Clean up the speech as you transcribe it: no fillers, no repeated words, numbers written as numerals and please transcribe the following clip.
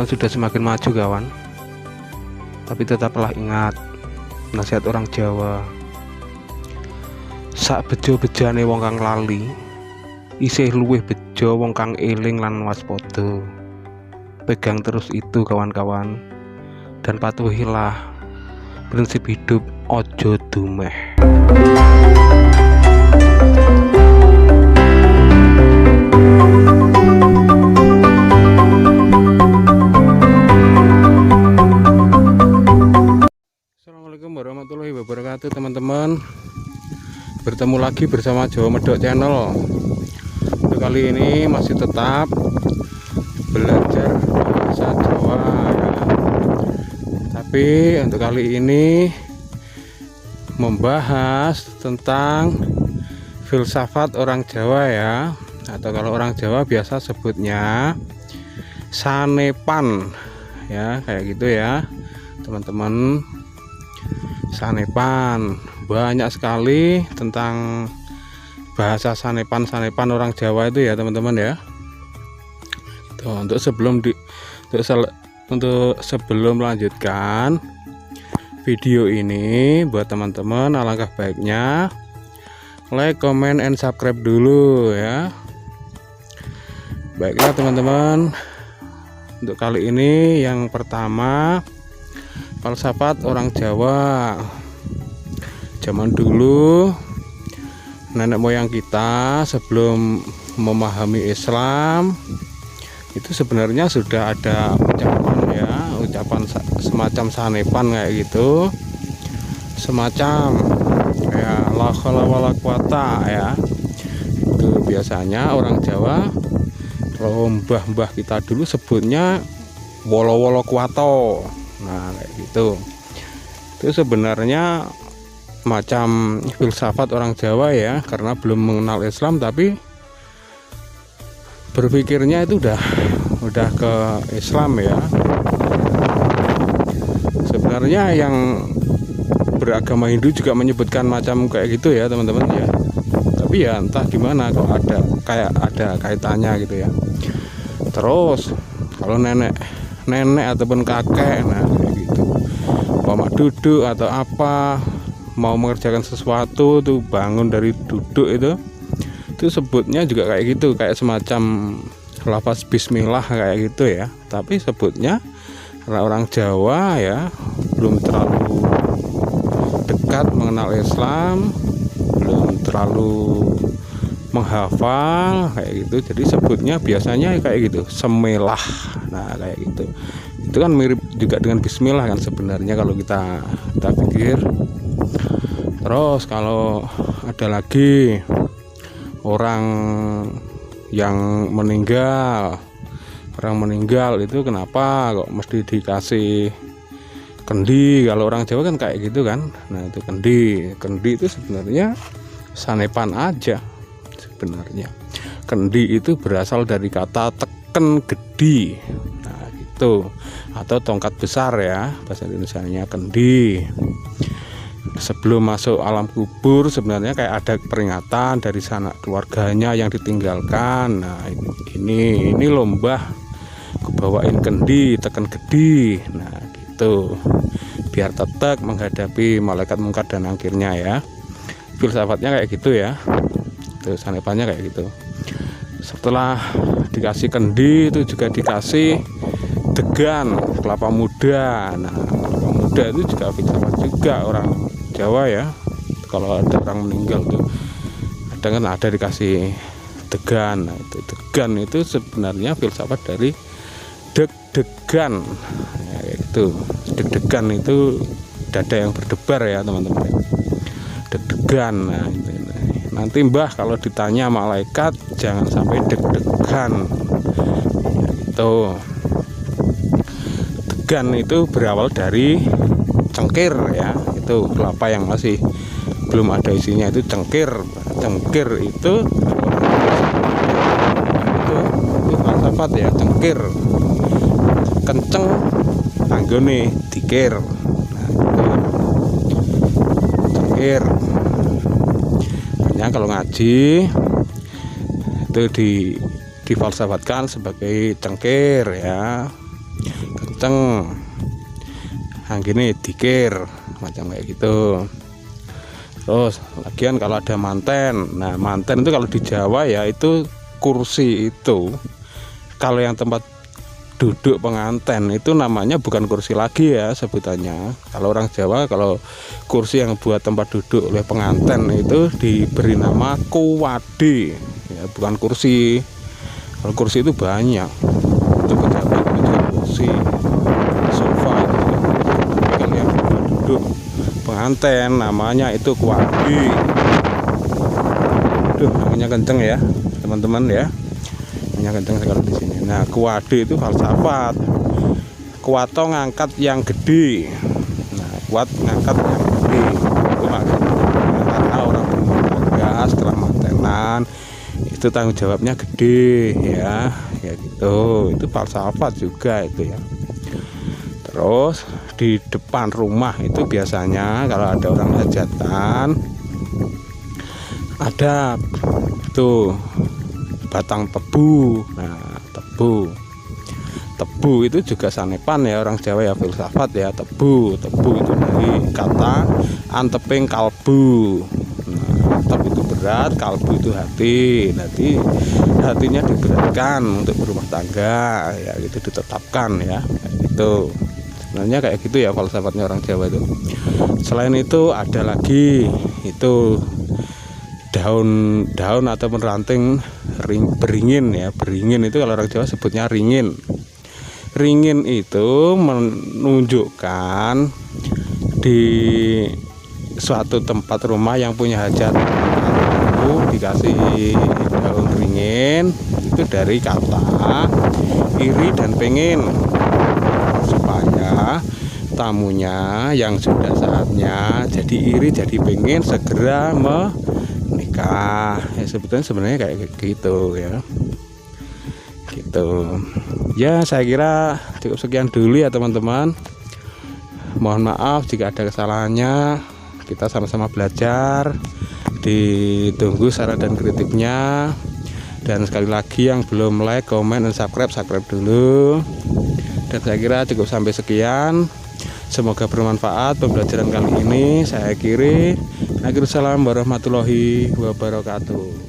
sudah semakin maju kawan, tapi tetaplah ingat nasihat orang Jawa, sak bejo-bejane wong kang lali isih luwih bejo wong kang eling lan waspada. Pegang terus itu kawan-kawan, dan patuhilah prinsip hidup ojo dumeh. Assalamualaikum warahmatullahi wabarakatuh teman-teman. Bertemu lagi bersama Jawa Medok Channel. Untuk kali ini masih tetap belajar bahasa Jawa ya. Tapi untuk kali ini membahas tentang filsafat orang Jawa ya, atau kalau orang Jawa biasa sebutnya sanepan ya, kayak gitu ya teman-teman. Sanepan, banyak sekali tentang bahasa sanepan orang Jawa itu ya teman-teman ya. Tuh, untuk sebelum melanjutkan video ini, buat teman-teman alangkah baiknya like, comment, and subscribe dulu ya. Baiklah teman-teman, untuk kali ini yang pertama, falsafat orang Jawa. Zaman dulu nenek moyang kita sebelum memahami Islam itu sebenarnya sudah ada ucapan semacam sanepan kayak gitu, semacam kayak la haula wala quwata ya. Itu biasanya orang Jawa, kalau mbah-mbah kita dulu sebutnya wolo-wolo kuwato. Nah kayak gitu. Itu sebenarnya macam filsafat orang Jawa ya, karena belum mengenal Islam tapi berpikirnya itu udah ke Islam ya. Sebenarnya yang beragama Hindu juga menyebutkan macam kayak gitu ya teman-teman ya. Tapi ya entah gimana kok ada kaitannya gitu ya. Terus kalau nenek ataupun kakek, nah kayak gitu, mama duduk atau apa, mau mengerjakan sesuatu tuh bangun dari duduk itu sebutnya juga kayak gitu, kayak semacam lafaz bismillah kayak gitu ya. Tapi sebutnya karena orang Jawa ya belum terlalu dekat mengenal Islam, belum terlalu menghafal kayak gitu, jadi sebutnya biasanya kayak gitu, semilah. Nah kayak gitu, itu kan mirip juga dengan bismillah kan sebenarnya kalau kita pikir. Terus kalau ada lagi orang yang meninggal itu kenapa kok mesti dikasih kendi? Kalau orang Jawa kan kayak gitu kan. Nah itu kendi itu sebenarnya sanepan aja sebenarnya. Kendi itu berasal dari kata teken gedi, nah gitu, atau tongkat besar ya bahasa Indonesianya kendi. Sebelum masuk alam kubur sebenarnya kayak ada peringatan dari sanak keluarganya yang ditinggalkan. Nah ini lomba kebawain kendi teken gedi, nah gitu, biar tetap menghadapi malaikat mungkar dan nakirnya ya. Filsafatnya kayak gitu ya, itu sanepannya kayak gitu. Setelah dikasih kendi itu juga dikasih degan kelapa muda. Nah kelapa muda itu juga filsafat juga orang Jawa ya. Kalau ada orang meninggal tuh ada dikasih degan. Nah, itu degan itu sebenarnya filsafat dari deg-degan ya, kayak gitu. Deg-degan itu dada yang berdebar ya teman-teman, deg-degan. Nah itu, nanti mbah kalau ditanya malaikat jangan sampai deg-degan ya, gitu. Degan itu berawal dari cengkir ya, itu kelapa yang masih belum ada isinya itu cengkir itu filsafat ya. Cengkir kenceng anggone dikir. Nah itu cengkir. Makanya kalau ngaji itu difalsafatkan sebagai cengkir ya. kenceng, gini dikir macam kayak gitu. Terus lagian kalau ada manten, nah manten itu kalau di Jawa ya itu kursi itu, kalau yang tempat duduk pengantin itu namanya bukan kursi lagi ya sebutannya. Kalau orang Jawa kalau kursi yang buat tempat duduk oleh pengantin itu diberi nama kuwade ya, bukan kursi. Kalau kursi itu banyak, itu pejabat kursi, sofa itu. Kalau yang buat duduk pengantin namanya itu kuwade. Duh, namanya kenceng ya teman-teman ya, namanya kenceng sekali di sini. Nah, kuwade itu falsafat. Kuwato ngangkat yang gede. Nah, kuat ngangkat yang gede. Itu maksudnya karena orang berumah tangga setelah mantenan itu tanggung jawabnya gede ya, ya gitu. Itu falsafat juga itu ya. Terus di depan rumah itu biasanya kalau ada orang hajatan ada tuh batang tebu. Nah, tebu itu juga sanepan ya orang Jawa ya, filsafat ya. Tebu itu dari kata anteping kalbu. Nah, antep itu berat, kalbu itu hati. Nanti hatinya diberatkan untuk berumah tangga ya, itu ditetapkan ya gitu. Sebenarnya kayak gitu ya falsafatnya orang Jawa itu. Selain itu ada lagi itu daun atau ranting beringin ya. Beringin itu kalau orang Jawa sebutnya ringin. Ringin itu menunjukkan di suatu tempat rumah yang punya hajat itu dikasih daun ringin itu dari kata iri dan pengen, supaya tamunya yang sudah saatnya jadi iri jadi pengen segera menikah ya. Sebenarnya kayak gitu ya, gitu ya. Saya kira cukup sekian dulu ya teman-teman. Mohon maaf jika ada kesalahannya. Kita sama-sama belajar. Ditunggu saran dan kritiknya. Dan sekali lagi yang belum like, comment, dan subscribe dulu. Dan saya kira cukup sampai sekian. Semoga bermanfaat pembelajaran kali ini. Saya akhiri. Waalaikumsalam warahmatullahi wabarakatuh.